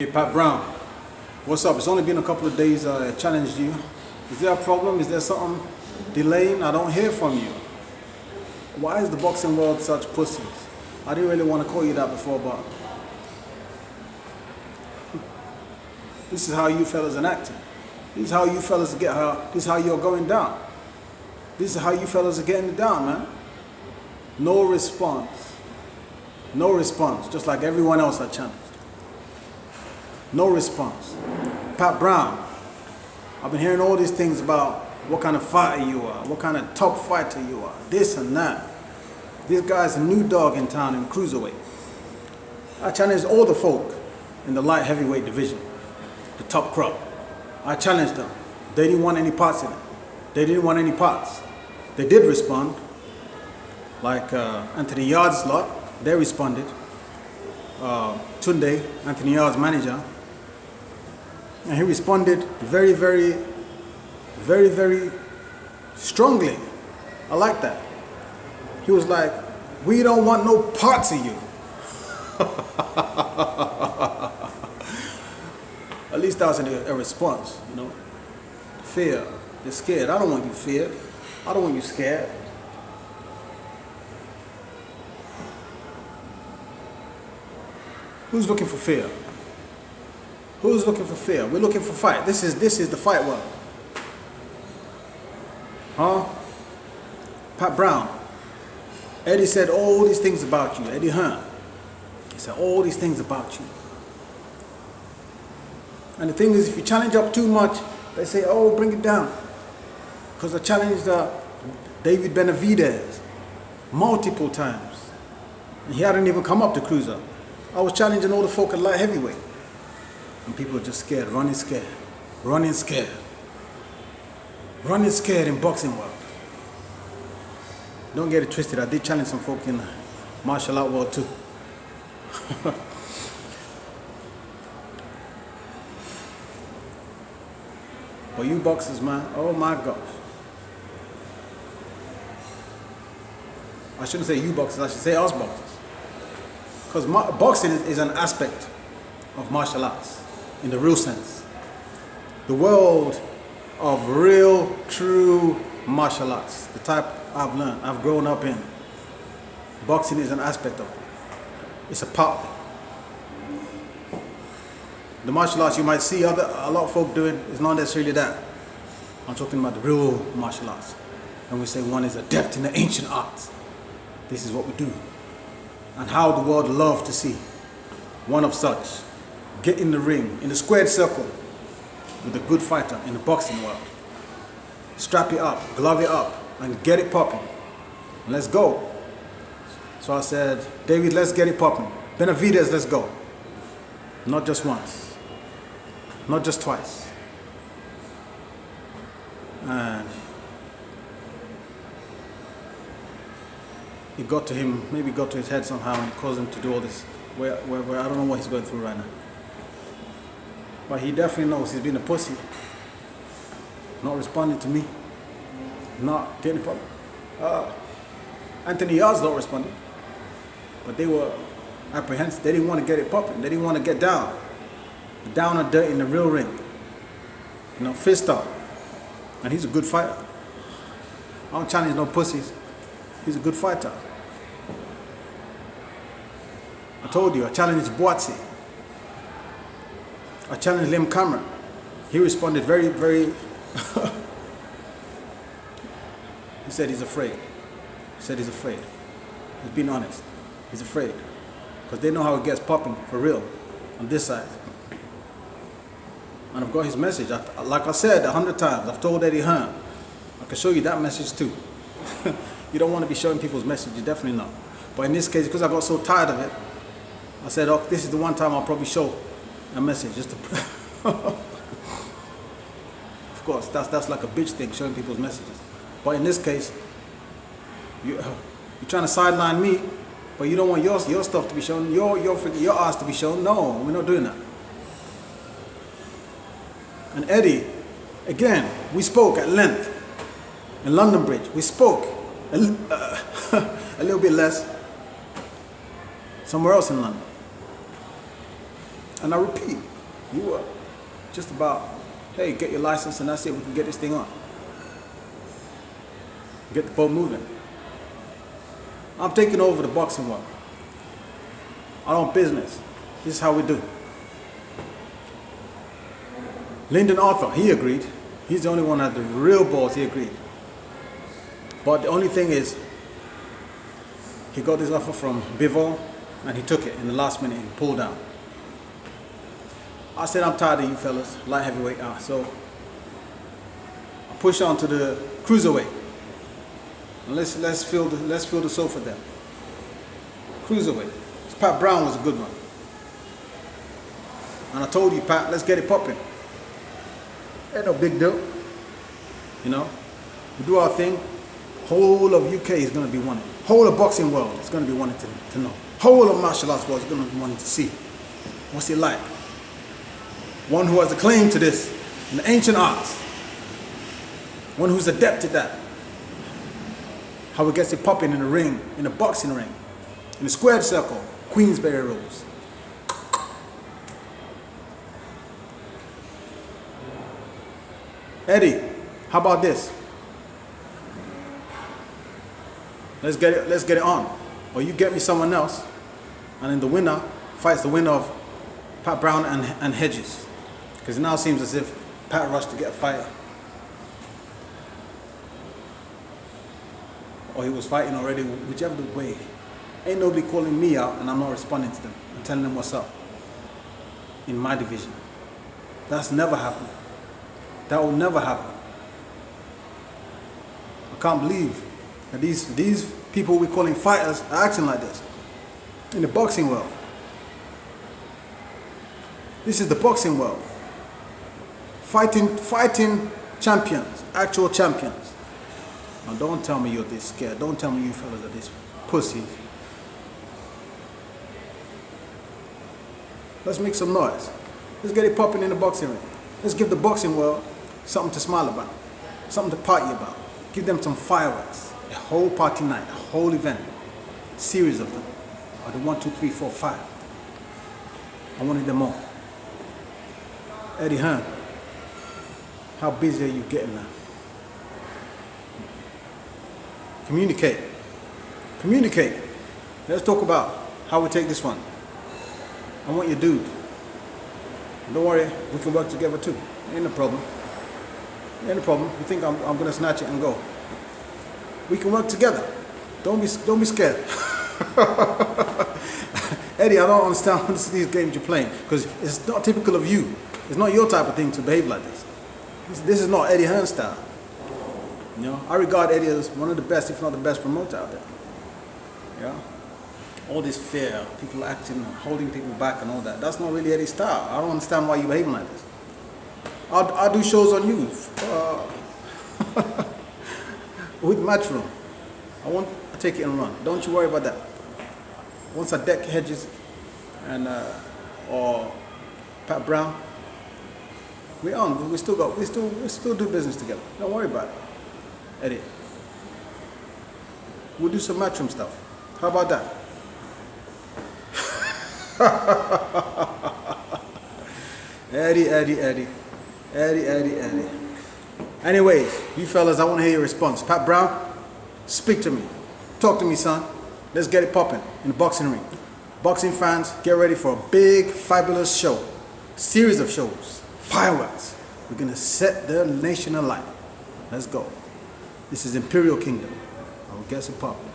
Hey Pat Brown, what's up? It's only been a couple of days I challenged you. Is there a problem? Is there something delaying? I don't hear from you. Why is the boxing world such pussies? I didn't really want to call you that before, but this is how you fellas are acting. This is how you fellas get how. This is how you're going down. This is how you fellas are getting it down, man. No response. No response. Just like everyone else I challenged. No response. Pat Brown, I've been hearing all these things about what kind of fighter you are, what kind of top fighter you are, this and that. This guy's a new dog in town in cruiserweight. I challenged all the folk in the light heavyweight division, the top crop. I challenged them. They didn't want any parts in it. They didn't want any parts. They did respond, like Anthony Yard's lot. They responded. Tunde, Anthony Yard's manager, and he responded very, very strongly. I like that. He was like, "We don't want no parts of you." At least that was a response, you know. Fear. You're scared. I don't want you feared. I don't want you scared. Who's looking for fear? Who's looking for fear? We're looking for fight. This is the fight world. Huh? Pat Brown. Eddie said all these things about you. Eddie Hearn. He said all these things about you. And the thing is, if you challenge up too much, they say, oh, bring it down. Because I challenged David Benavidez multiple times. And he hadn't even come up to cruiser. I was challenging all the folk at light heavyweight. And people are just scared, running scared, running scared. Running scared in boxing world. Don't get it twisted, I did challenge some folk in the martial art world too. But you boxers, man, oh my gosh. I shouldn't say you boxers, I should say us boxers. Because boxing is an aspect of martial arts, in the real sense. The world of real, true martial arts, the type I've learned, I've grown up in. Boxing is an aspect of it. It's a part of it. The martial arts you might see a lot of folk doing is not necessarily that. I'm talking about the real martial arts. And we say one is adept in the ancient arts. This is what we do. And how the world love to see one of such get in the ring, in the squared circle, with a good fighter in the boxing world. Strap it up, glove it up, and get it popping. Let's go. So I said, David, let's get it popping. Benavidez, let's go. Not just once, not just twice. And it got to him, maybe got to his head somehow, and it caused him to do all this, where I don't know what he's going through right now. But he definitely knows he's been a pussy. Not responding to me. Not getting problem. Anthony Yard's not responding. But they were apprehensive. They didn't want to get it popping. They didn't want to get down. Down and dirty in the real ring. You know, fist up. And he's a good fighter. I don't challenge no pussies. He's a good fighter. I told you, I challenged Boatsi. I challenged Liam Cameron. He responded very, he said he's afraid. He said he's afraid. He's being honest. He's afraid. Because they know how it gets popping for real on this side. And I've got his message. Like I said 100 times, I've told Eddie Hearn. I can show you that message too. You don't want to be showing people's messages, definitely not. But in this case, because I got so tired of it, I said, oh, this is the one time I'll probably show a message. Just to of course, that's like a bitch thing, showing people's messages. But in this case, you're trying to sideline me, but you don't want your stuff to be shown, your ass to be shown. No, we're not doing that. And Eddie, again, we spoke at length in London Bridge. We spoke a little bit less somewhere else in London. And I repeat, you were just about, hey, get your license and that's it, we can get this thing on. Get the boat moving. I'm taking over the boxing world. Our own business. This is how we do. Lyndon Arthur, he agreed. He's the only one that had the real balls, he agreed. But the only thing is, he got this offer from Bivol and he took it in the last minute and pulled out. I said, I'm tired of you fellas, light heavyweight. So I pushed on to the cruiserweight. And let's fill the sofa there. Cruiserweight. Pat Brown was a good one. And I told you, Pat, let's get it popping. Ain't no big deal. You know, we do our thing. Whole of UK is going to be wanting. Whole of boxing world is going to be wanting to know. Whole of martial arts world is going to be wanting to see. What's it like? One who has a claim to this in the ancient arts. One who's adept at that. How it gets it popping in the ring, in the boxing ring, in the squared circle, Queensberry rules. Eddie, how about this? Let's get it on. Or you get me someone else, and then the winner fights the winner of Pat Brown and Hedges. Because it now seems as if Pat rushed to get a fight. Or he was fighting already, whichever way. Ain't nobody calling me out and I'm not responding to them and telling them what's up in my division. That's never happened. That will never happen. I can't believe that these people we're calling fighters are acting like this in the boxing world. This is the boxing world. Fighting champions, actual champions. Now don't tell me you're this scared. Don't tell me you fellas are this pussies. Let's make some noise. Let's get it popping in the boxing ring. Let's give the boxing world something to smile about, something to party about. Give them some fireworks, a whole party night, a whole event, series of them. Or the 1, 2, 3, 4, 5. I wanted them all. Eddie Hearn, how busy are you getting now? Communicate. Communicate. Let's talk about how we take this one. I want your dude. Don't worry, we can work together too. Ain't no problem. Ain't no problem. You think I'm gonna snatch it and go? We can work together. Don't be scared. Eddie, I don't understand these games you're playing because it's not typical of you. It's not your type of thing to behave like this. This is not Eddie Hearn style. You know, I regard Eddie as one of the best, if not the best promoter out there. Yeah. All this fear, people acting, holding people back and all that. That's not really Eddie's style. I don't understand why you're behaving like this. I'll do shows on you with Matchroom. I take it and run. Don't you worry about that. Once I deck Hedges and or Pat Brown, we're on. We still do business together. Don't worry about it, Eddie. We'll do some Matchroom stuff. How about that? Eddie. Anyways, you fellas, I want to hear your response. Pat Brown, speak to me. Talk to me, son. Let's get it popping in the boxing ring. Boxing fans, get ready for a big, fabulous show. Series of shows. Fireworks. We're going to set the nation alight. Let's go. This is Imperial Kingdom. I will get it popping.